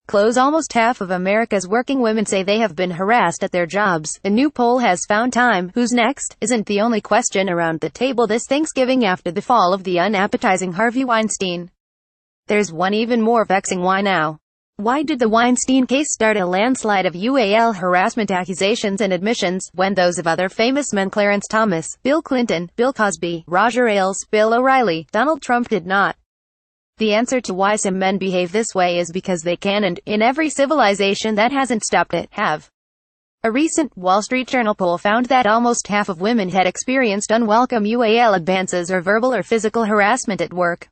close. Almost half of America's working women say they have been harassed at their jobs. A new poll has found time, who's next, isn't the only question around the table this Thanksgiving after the fall of the unappetizing Harvey Weinstein. There's one even more vexing why now. Why did the Weinstein case start a landslide of UAL harassment accusations and admissions, when those of other famous men Clarence Thomas, Bill Clinton, Bill Cosby, Roger Ailes, Bill O'Reilly, Donald Trump did not? The answer to why some men behave this way is because they can, and, in every civilization that hasn't stopped it, have. A recent Wall Street Journal poll found that almost half of women had experienced unwelcome UAL advances or verbal or physical harassment at work.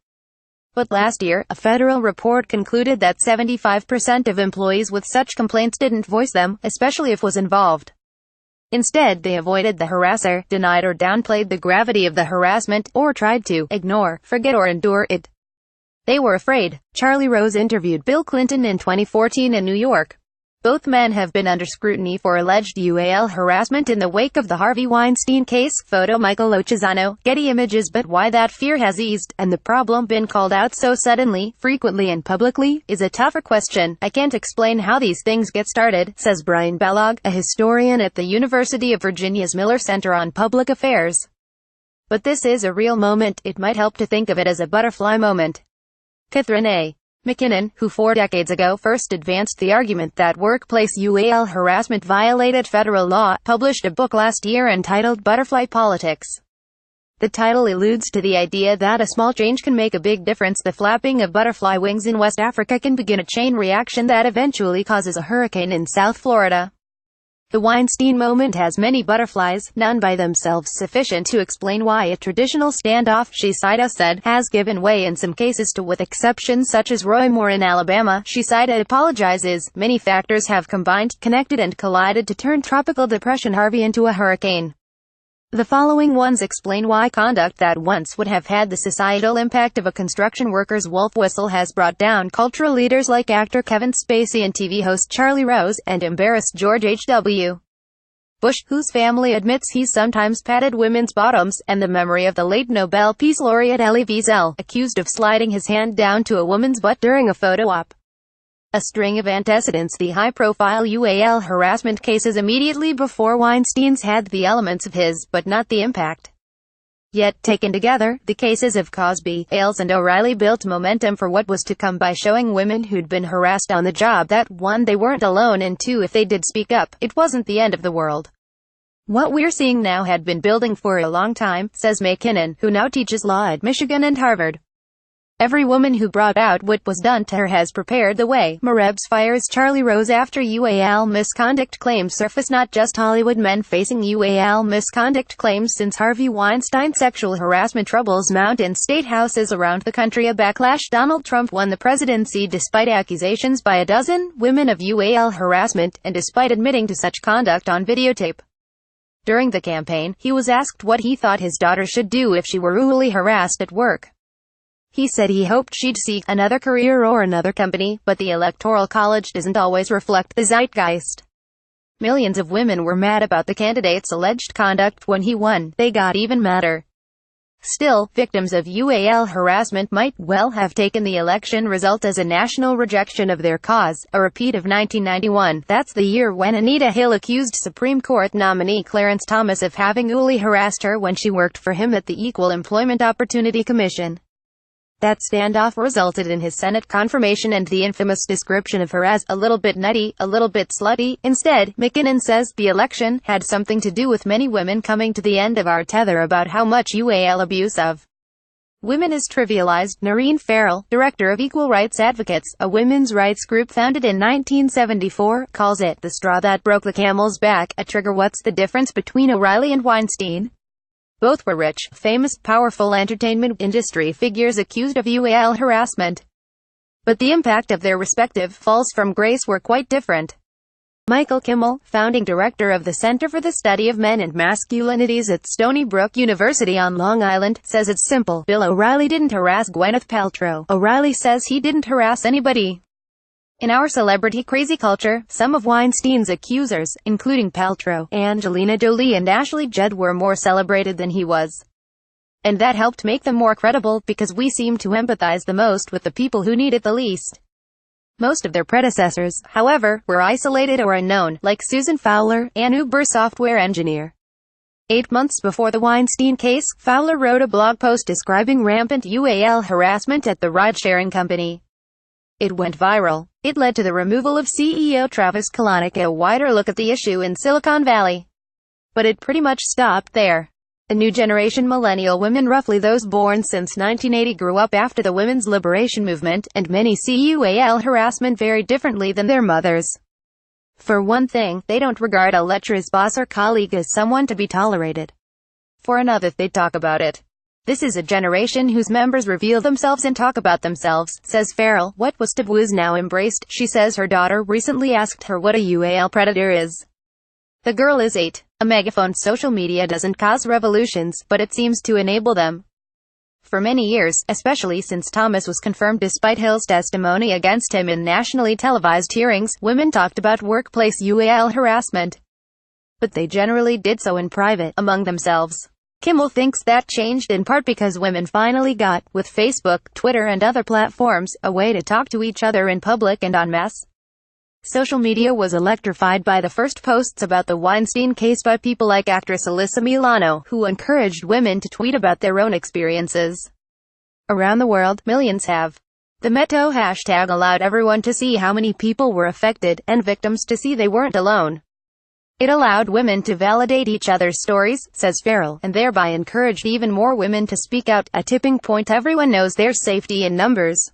But last year, a federal report concluded that 75% of employees with such complaints didn't voice them, especially if was involved. Instead, they avoided the harasser, denied or downplayed the gravity of the harassment, or tried to ignore, forget or endure it. They were afraid. Charlie Rose interviewed Bill Clinton in 2014 in New York. Both men have been under scrutiny for alleged UAL harassment in the wake of the Harvey Weinstein case. Photo Michael Lochisano, Getty Images. But why that fear has eased, and the problem been called out so suddenly, frequently and publicly, is a tougher question. I can't explain how these things get started, says Brian Balog, a historian at the University of Virginia's Miller Center on Public Affairs. But this is a real moment. It might help to think of it as a butterfly moment. Catherine A. McKinnon, who 4 decades ago first advanced the argument that workplace UAL harassment violated federal law, published a book last year entitled Butterfly Politics. The title alludes to the idea that a small change can make a big difference. The flapping of butterfly wings in West Africa can begin a chain reaction that eventually causes a hurricane in South Florida. The Weinstein moment has many butterflies, none by themselves sufficient to explain why a traditional standoff, she said, has given way in some cases to, with exceptions such as Roy Moore in Alabama. She apologizes. Many factors have combined, connected and collided to turn tropical depression Harvey into a hurricane. The following ones explain why conduct that once would have had the societal impact of a construction worker's wolf whistle has brought down cultural leaders like actor Kevin Spacey and TV host Charlie Rose, and embarrassed George H.W. Bush, whose family admits he's sometimes patted women's bottoms, and the memory of the late Nobel Peace Laureate Elie Wiesel, accused of sliding his hand down to a woman's butt during a photo op. A string of antecedents. The high-profile UAL harassment cases immediately before Weinstein's had the elements of his, but not the impact. Yet, taken together, the cases of Cosby, Ailes and O'Reilly built momentum for what was to come by showing women who'd been harassed on the job that 1. They weren't alone, and 2. If they did speak up, it wasn't the end of the world. What we're seeing now had been building for a long time, says McKinnon, who now teaches law at Michigan and Harvard. Every woman who brought out what was done to her has prepared the way. Merebs fires Charlie Rose after UAL misconduct claims surface. Not just Hollywood men facing UAL misconduct claims since Harvey Weinstein sexual harassment troubles mount in state houses around the country. A backlash. Donald Trump won the presidency despite accusations by a dozen women of UAL harassment, and despite admitting to such conduct on videotape. During the campaign, he was asked what he thought his daughter should do if she were cruelly harassed at work. He said he hoped she'd seek another career or another company, but the Electoral College doesn't always reflect the zeitgeist. Millions of women were mad about the candidate's alleged conduct when he won. They got even madder. Still, victims of UAL harassment might well have taken the election result as a national rejection of their cause, a repeat of 1991. That's the year when Anita Hill accused Supreme Court nominee Clarence Thomas of having cruelly harassed her when she worked for him at the Equal Employment Opportunity Commission. That standoff resulted in his Senate confirmation and the infamous description of her as a little bit nutty, a little bit slutty. Instead, McKinnon says, the election had something to do with many women coming to the end of our tether about how much UAL abuse of women is trivialized. Noreen Farrell, director of Equal Rights Advocates, a women's rights group founded in 1974, calls it the straw that broke the camel's back, a trigger. What's the difference between O'Reilly and Weinstein? Both were rich, famous, powerful entertainment industry figures accused of UAL harassment. But the impact of their respective falls from grace were quite different. Michael Kimmel, founding director of the Center for the Study of Men and Masculinities at Stony Brook University on Long Island, says it's simple. Bill O'Reilly didn't harass Gwyneth Paltrow. O'Reilly says he didn't harass anybody. In our celebrity-crazy culture, some of Weinstein's accusers, including Paltrow, Angelina Jolie and Ashley Judd, were more celebrated than he was. And that helped make them more credible, because we seem to empathize the most with the people who need it the least. Most of their predecessors, however, were isolated or unknown, like Susan Fowler, an Uber software engineer. 8 months before the Weinstein case, Fowler wrote a blog post describing rampant UAL harassment at the ride-sharing company. It went viral. It led to the removal of CEO Travis Kalanick, a wider look at the issue in Silicon Valley. But it pretty much stopped there. The new generation millennial women, roughly those born since 1980, grew up after the women's liberation movement, and many see UAL harassment very differently than their mothers. For one thing, they don't regard a lecherous boss or colleague as someone to be tolerated. For another, they talk about it. This is a generation whose members reveal themselves and talk about themselves, says Farrell. What was taboo is now embraced. She says her daughter recently asked her what a UAL predator is. The girl is 8. A megaphone. Social media doesn't cause revolutions, but it seems to enable them. For many years, especially since Thomas was confirmed despite Hill's testimony against him in nationally televised hearings, women talked about workplace UAL harassment. But they generally did so in private, among themselves. Kimmel thinks that changed in part because women finally got, with Facebook, Twitter and other platforms, a way to talk to each other in public and en masse. Social media was electrified by the first posts about the Weinstein case by people like actress Alyssa Milano, who encouraged women to tweet about their own experiences. Around the world, millions have. The Meto hashtag allowed everyone to see how many people were affected, and victims to see they weren't alone. It allowed women to validate each other's stories, says Farrell, and thereby encouraged even more women to speak out. A tipping point. Everyone knows there's safety in numbers.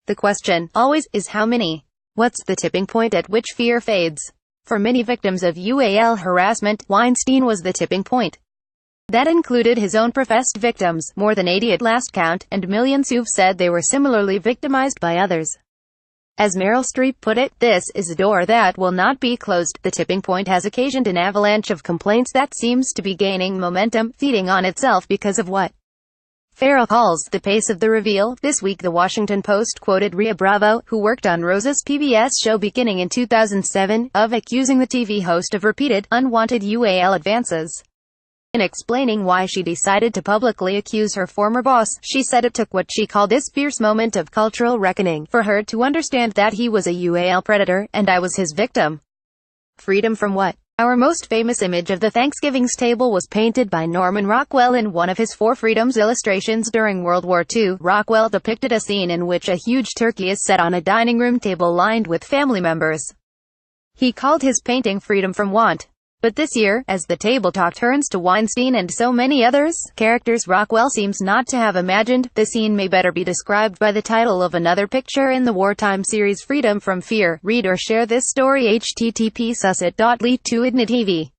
The question, always, is how many? What's the tipping point at which fear fades? For many victims of UAL harassment, Weinstein was the tipping point. That included his own professed victims, more than 80 at last count, and millions who've said they were similarly victimized by others. As Meryl Streep put it, this is a door that will not be closed. The tipping point has occasioned an avalanche of complaints that seems to be gaining momentum, feeding on itself because of what Farrell calls the pace of the reveal. This week the Washington Post quoted Rhea Bravo, who worked on Rose's PBS show beginning in 2007, of accusing the TV host of repeated, unwanted UAL advances. In explaining why she decided to publicly accuse her former boss, she said it took what she called this fierce moment of cultural reckoning for her to understand that he was a UAL predator, and I was his victim. Freedom from what? Our most famous image of the Thanksgiving's table was painted by Norman Rockwell in one of his Four Freedoms illustrations during World War II. Rockwell depicted a scene in which a huge turkey is set on a dining room table lined with family members. He called his painting Freedom from Want. But this year, as the table talk turns to Weinstein and so many others, characters Rockwell seems not to have imagined, the scene may better be described by the title of another picture in the wartime series Freedom from Fear. Read or share this story. http://sussit.ly2idna.tv